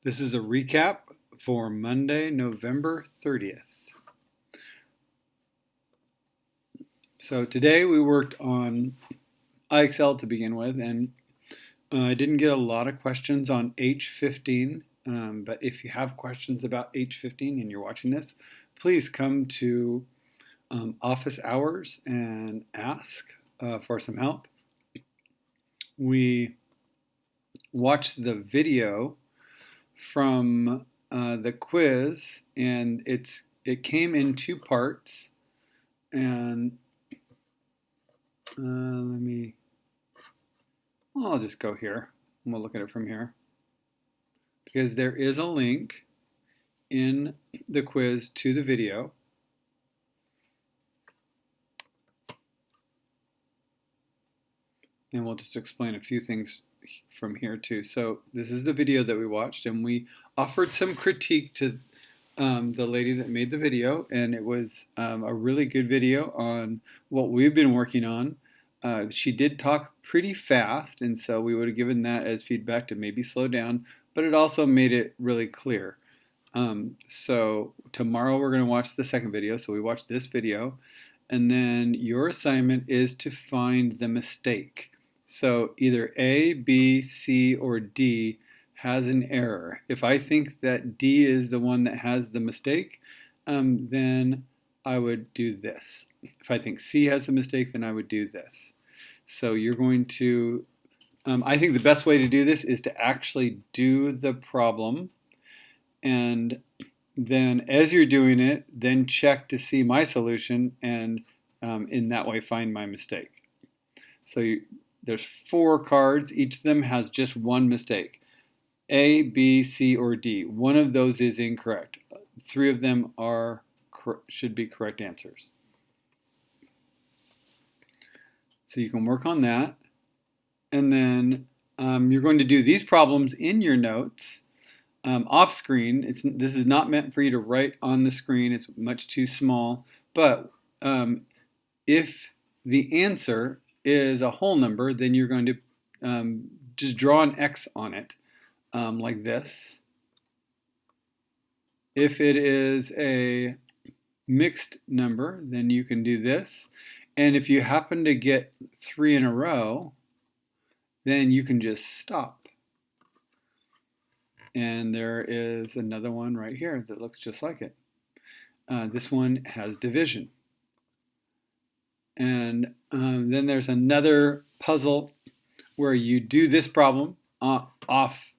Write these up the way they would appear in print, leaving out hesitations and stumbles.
This is a recap for Monday, November 30th. So today we worked on IXL to begin with, and I didn't get a lot of questions on H15, but if you have questions about H15 and you're watching this, please come to office hours and ask for some help. We watched the video from the quiz, and it came in two parts. And I'll just go here and we'll look at it from here because there is a link in the quiz to the video. And we'll just explain a few things from here too. So this is the video that we watched, and we offered some critique to the lady that made the video, and it was a really good video on what we've been working on. She did talk pretty fast, and so we would have given that as feedback to maybe slow down, but it also made it really clear. So tomorrow we're going to watch the second video, so we watched this video, and then your assignment is to find the mistake. So either A, B, C, or D has an error. If I think that D is the one that has the mistake, then I would do this. If I think C has the mistake, then I would do this. So you're going to, I think the best way to do this is to actually do the problem, and then as you're doing it, then check to see my solution, and in that way find my mistake. So there's 4 cards. Each of them has just one mistake. A, B, C, or D. One of those is incorrect. 3 of them should be correct answers. So you can work on that. And then you're going to do these problems in your notes off screen. This is not meant for you to write on the screen. It's much too small. But if the answer is a whole number, then you're going to just draw an X on it. Like this. If it is a mixed number, then you can do this. And if you happen to get 3 in a row, then you can just stop. And there is another one right here that looks just like it. This one has division. And then there's another puzzle where you do this problem off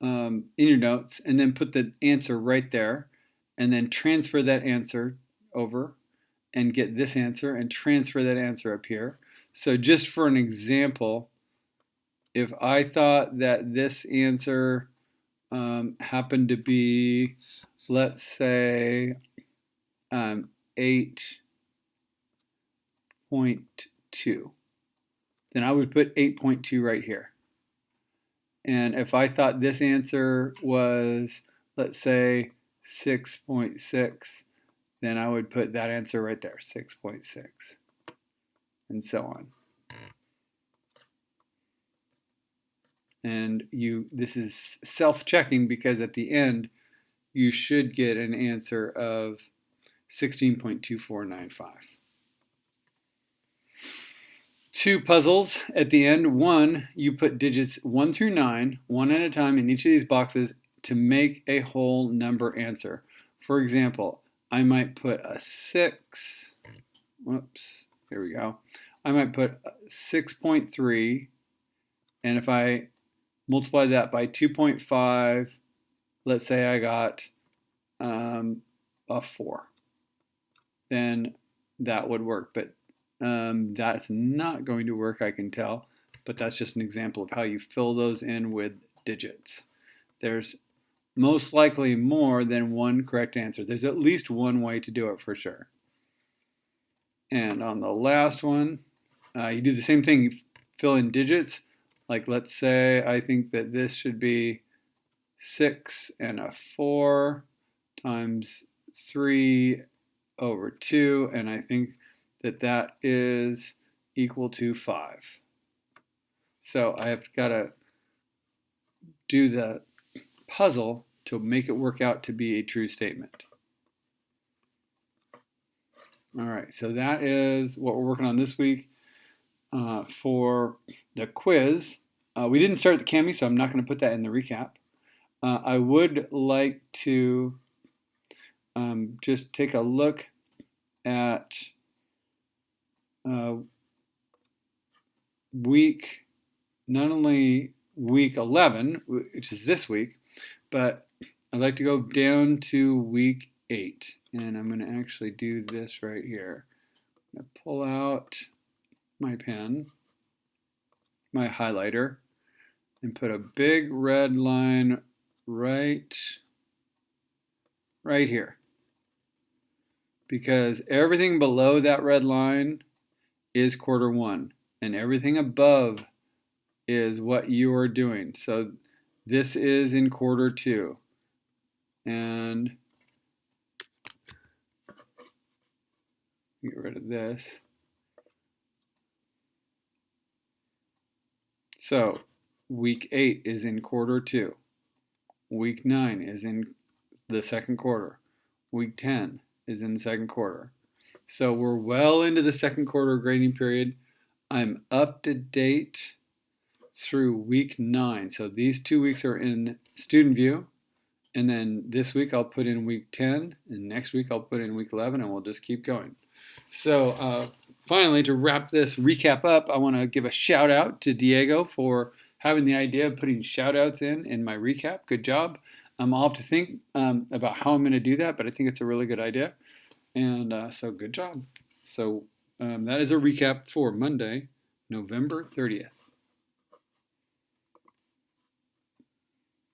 in your notes, and then put the answer right there, and then transfer that answer over and get this answer and transfer that answer up here. So just for an example, if I thought that this answer happened to be, let's say, 8.2, then I would put 8.2 right here. And if I thought this answer was, let's say, 6.6, then I would put that answer right there, 6.6, and so on. And this is self-checking because at the end, you should get an answer of 16.2495. 2 puzzles at the end. One, you put digits 1 through 9, one at a time in each of these boxes to make a whole number answer. For example, I might put a 6. Whoops, here we go. I might put 6.3, and if I multiply that by 2.5, let's say I got a 4, then that would work. But that's not going to work, I can tell, but that's just an example of how you fill those in with digits. There's most likely more than one correct answer. There's at least one way to do it for sure. And on the last one, you do the same thing. You fill in digits. Like, let's say I think that this should be 6 and a 4 times 3 over 2, and I think that is equal to 5. So I have got to do the puzzle to make it work out to be a true statement. All right, so that is what we're working on this week. For the quiz, we didn't start at the Cami, so I'm not going to put that in the recap. I would like to just take a look at not only week 11, which is this week, but I'd like to go down to week 8. And I'm going to actually do this right here. I'm going to pull out my pen, my highlighter, and put a big red line right here. Because everything below that red line is quarter 1, and everything above is what you are doing. So this is in quarter 2. And get rid of this. So week 8 is in quarter 2. Week 9 is in the second quarter. Week 10 is in the second quarter. So we're well into the second quarter grading period. I'm up to date through week 9. So these 2 weeks are in Student View. And then this week I'll put in week 10. And next week I'll put in week 11, and we'll just keep going. So finally, to wrap this recap up, I want to give a shout out to Diego for having the idea of putting shout outs in my recap. Good job. I'll have to think about how I'm going to do that, but I think it's a really good idea. And so good job. So that is a recap for Monday, November 30th.